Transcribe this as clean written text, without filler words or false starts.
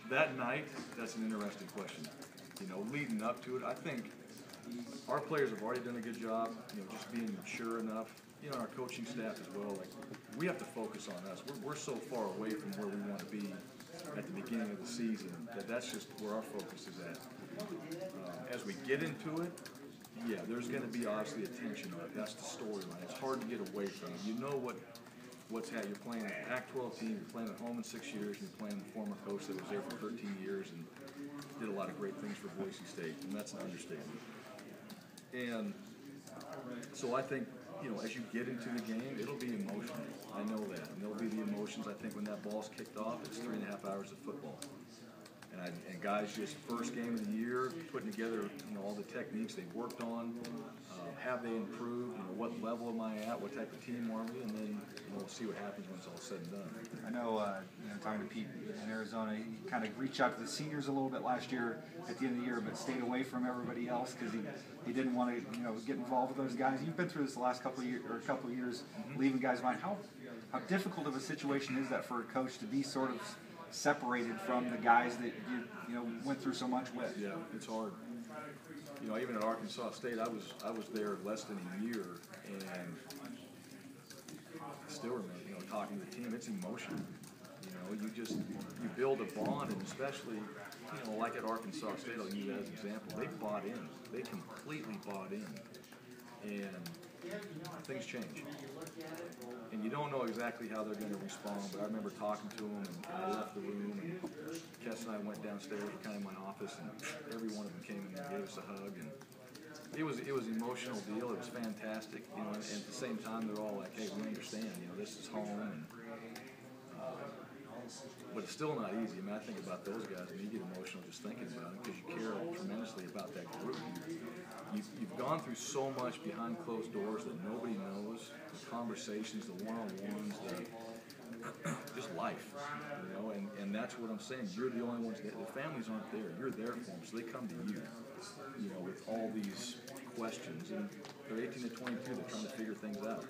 That night, that's an interesting question. Leading up to it, I think our players have already done a good job, just being mature enough. Our coaching staff as well, we have to focus on us. We're so far away from where we want to be at the beginning of the season that's just where our focus is at. As we get into it, yeah, there's going to be obviously a tension on it. That's the storyline. It's hard to get away from it. What's happening. You're playing a Pac-12 team, you're playing at home in 6 years, and you're playing the former coach that was there for 13 years and did a lot of great things for Boise State, and that's an understatement. And so I think, as you get into the game, it'll be emotional. I know that. And there'll be the emotions. I think when that ball's kicked off, it's 3.5 hours of football. And guys, just first game of the year, putting together, all the techniques they've worked on. Have they improved? What level am I at? What type of team are we? And then we'll see what happens when it's all said and done. I know, talking to Pete in Arizona, he kind of reached out to the seniors a little bit last year at the end of the year, but stayed away from everybody else because he didn't want to, get involved with those guys. You've been through this the last couple of years, leaving guys behind. How difficult of a situation is that for a coach to be sort of separated from the guys that you went through so much with? Yeah, it's hard. Even at Arkansas State, I was there less than a year, and still remember, talking to the team, it's emotional. You build a bond, and especially, like at Arkansas State, I'll use that as an example. They bought in. They completely bought in, and things change. And you don't know exactly how they're going to respond, but I remember talking to them, and I left the room, and Kess and I went downstairs, kind of in my office, and every one of them came in and gave us a hug, and it was an emotional deal. It was fantastic, and at the same time, they're all like, "Hey, we understand. This is home." And but it's still not easy. I think about those guys, and you get emotional just thinking about them because you care tremendously about that group. You've gone through so much behind closed doors that nobody knows. The conversations, the one-on-ones, just life, and that's what I'm saying. You're the only ones. The families aren't there. You're there for them, so they come to you, with all these questions. And they're 18 to 22. They're trying to figure things out.